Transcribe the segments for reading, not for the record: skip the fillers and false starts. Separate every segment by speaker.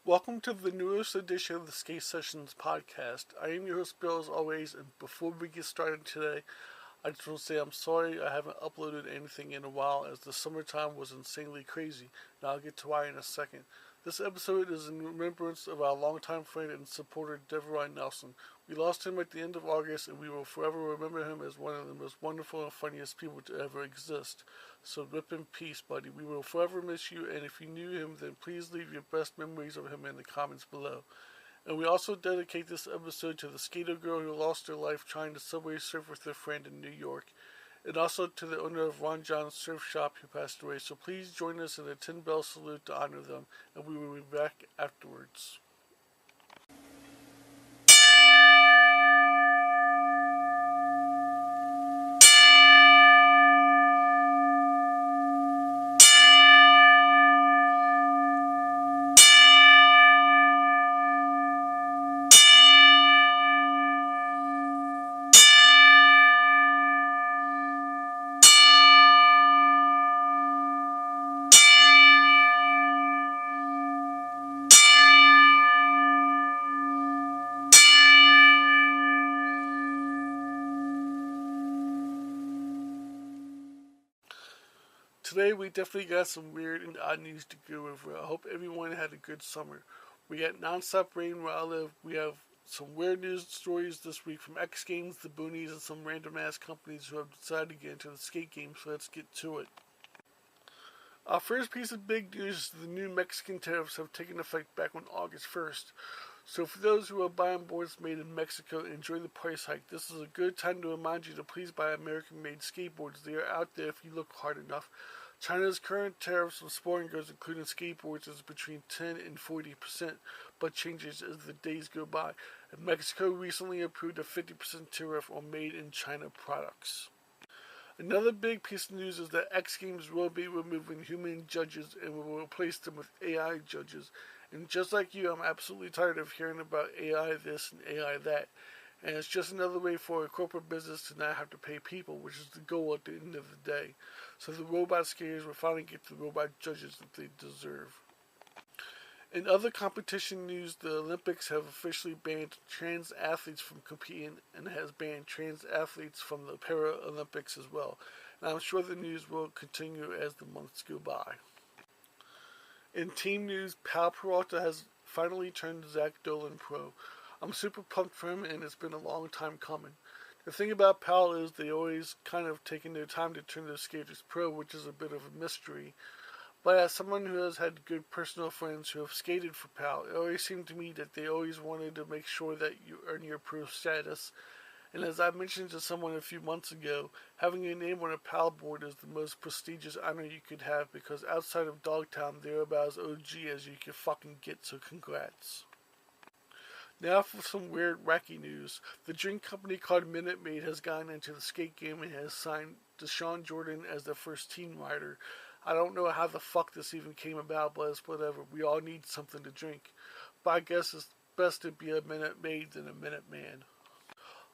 Speaker 1: Welcome to the newest edition of the Skate Sessions podcast. I am your host Bill as always, and before we get started today, I just want to say I'm sorry I haven't uploaded anything in a while as the summertime was insanely crazy, and I'll get to why in a second. This episode is in remembrance of our longtime friend and supporter DEVERON Nelson. We lost him at the end of August, and we will forever remember him as one of the most wonderful and funniest people to ever exist. So rip in peace, buddy. We will forever miss you, and if you knew him, then please leave your best memories of him in the comments below. And we also dedicate this episode to the skater girl who lost her life trying to subway surf with her friend in New York, and also to the owner of Ron John's Surf Shop who passed away. So please join us in a 10-bell salute to honor them, and we will be back afterwards. Today we definitely got some weird and odd news to go over. I hope everyone had a good summer. We got non-stop rain where I live. We have some weird news stories this week from xgames, the boonies, and some random ass companies who have decided to get into the skate game, so let's get to it. Our first piece of big news is the new Mexican tariffs have taken effect back on August 1st. So for those who are buying boards made in Mexico and enjoy the price hike, this is a good time to remind you to please buy American-made skateboards. They are out there if you look hard enough. China's current tariffs on sporting goods, including skateboards, is between 10 and 40%, but changes as the days go by. And Mexico recently approved a 50% tariff on made-in-China products. Another big piece of news is that X Games will be removing human judges and will replace them with AI judges. And just like you, I'm absolutely tired of hearing about AI this and AI that. And it's just another way for a corporate business to not have to pay people, which is the goal at the end of the day. So the robot skaters will finally get the robot judges that they deserve. In other competition news, the Olympics have officially banned trans athletes from competing and has banned trans athletes from the Paralympics as well. And I'm sure the news will continue as the months go by. In team news, PERALTA has finally turned Zach Dolan pro. I'm super pumped for him, and it's been a long time coming. The thing about POWELL is they always kind of taking their time to turn their skaters pro, which is a bit of a mystery. But as someone who has had good personal friends who have skated for POWELL, it always seemed to me that they always wanted to make sure that you earn your pro status. And as I mentioned to someone a few months ago, having your name on a POWELL board is the most prestigious honor you could have because outside of Dogtown, they're about as OG as you could fucking get, so congrats. Now for some weird, wacky news. The drink company called Minute Maid has gotten into the skate game and has signed Deshaun Jordan as their first team rider. I don't know how the fuck this even came about, but it's whatever. We all need something to drink. But I guess it's best to be a Minute Maid than a Minute Man.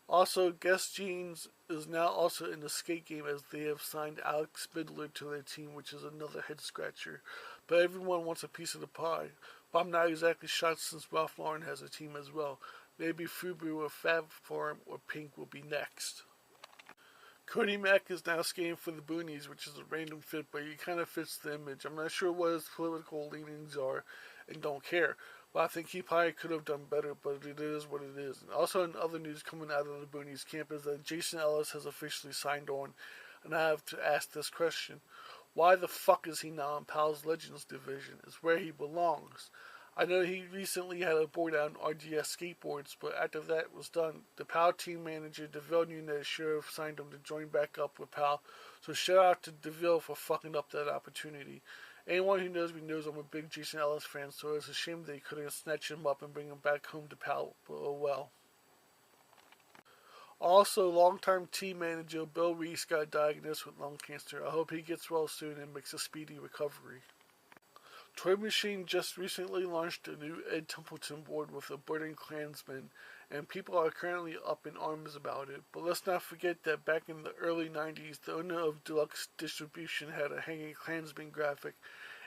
Speaker 1: Also, Guess Jeans is now also in the skate game as they have signed Alex Bidler to their team, which is another head scratcher. But everyone wants a piece of the pie. But I'm not exactly shocked since Ralph Lauren has a team as well. Maybe Fubu or Fab Forum or Pink will be next. Cody Mack is now skating for the Boonies, which is a random fit, but he kind of fits the image. I'm not sure what his political leanings are and don't care. But I think he probably could have done better, but it is what it is. And also in other news coming out of the Boonies camp is that Jason Ellis has officially signed on. And I have to ask this question. Why the fuck is he now in POWELL's Legends division? It's where he belongs. I know he recently had a board out on RGS skateboards, but after that was done, the POWELL team manager, DeVille Nunez, should have signed him to join back up with POWELL. So shout out to DeVille for fucking up that opportunity. Anyone who knows me knows I'm a big Jason Ellis fan, so it's a shame they couldn't snatch him up and bring him back home to POWELL, but oh well. Also, longtime team manager Bill Reese got diagnosed with lung cancer. I hope he gets well soon and makes a speedy recovery. Toy Machine just recently launched a new Ed Templeton board with a burning Klansman, and people are currently up in arms about it. But let's not forget that back in the early 90s, the owner of Deluxe Distribution had a hanging Klansman graphic,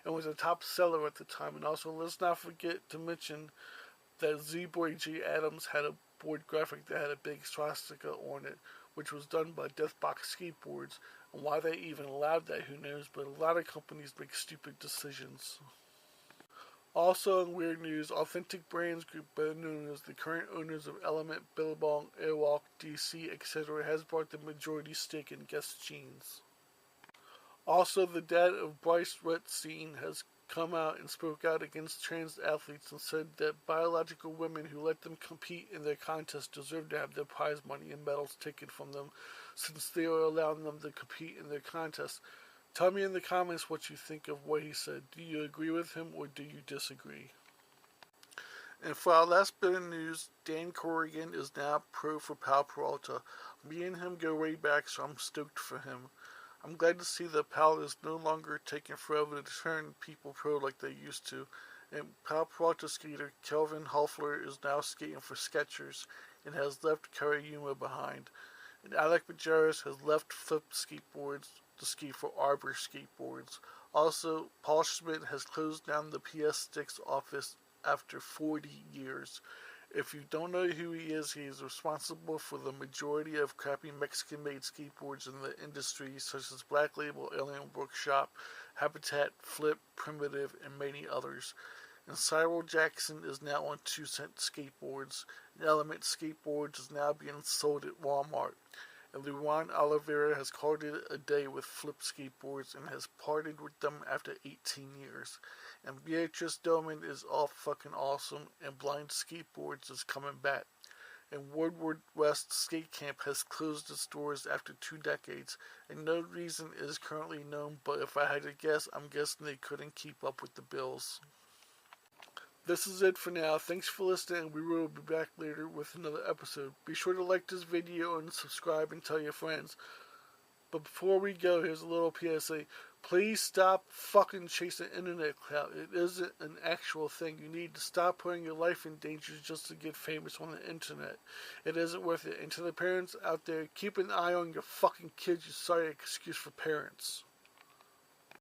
Speaker 1: and was a top seller at the time. And also, let's not forget to mention that Z-Boy G Adams had a board graphic that had a big swastika on it, which was done by Deathbox Skateboards. And why they even allowed that, who knows, but a lot of companies make stupid decisions. Also in weird news, Authentic Brands Group, better known as the current owners of Element, Billabong, Airwalk, DC, etc., has bought the majority stake in Guess Jeans. Also, the dad of Bryce Retstein has come out and spoke out against trans athletes and said that biological women who let them compete in their contests deserve to have their prize money and medals taken from them, since they are allowing them to compete in their contests. Tell me in the comments what you think of what he said. Do you agree with him or do you disagree? And for our last bit of news, Dan Corrigan is now pro for PERALTA. Me and him go way back, so I'm stoked for him. I'm glad to see that POWELL is no longer taking forever to turn people pro like they used to. And PERALTA skater Kelvin Hoffler is now skating for Skechers and has left Karayuma behind. And Alec Majerus has left Flip Skateboards to ski for Arbor Skateboards. Also, Paul Schmidt has closed down the PS Sticks office after 40 years. If you don't know who he is responsible for the majority of crappy Mexican-made skateboards in the industry, such as Black Label, Alien Workshop, Habitat, Flip, Primitive, and many others. And Cyril Jackson is now on 2-cent skateboards, and Element Skateboards is now being sold at Walmart. And Luan Oliveira has called it a day with Flip Skateboards and has parted with them after 18 years. And Beatrice Doman is all fucking awesome, and Blind Skateboards is coming back. And Woodward West Skate Camp has closed its doors after 2 decades, and no reason is currently known, but if I had to guess, I'm guessing they couldn't keep up with the bills. This is it for now. Thanks for listening. We will be back later with another episode. Be sure to like this video and subscribe and tell your friends. But before we go, here's a little PSA. Please stop fucking chasing internet clout. It isn't an actual thing. You need to stop putting your life in danger just to get famous on the internet. It isn't worth it. And to the parents out there, keep an eye on your fucking kids. You sorry excuse for parents.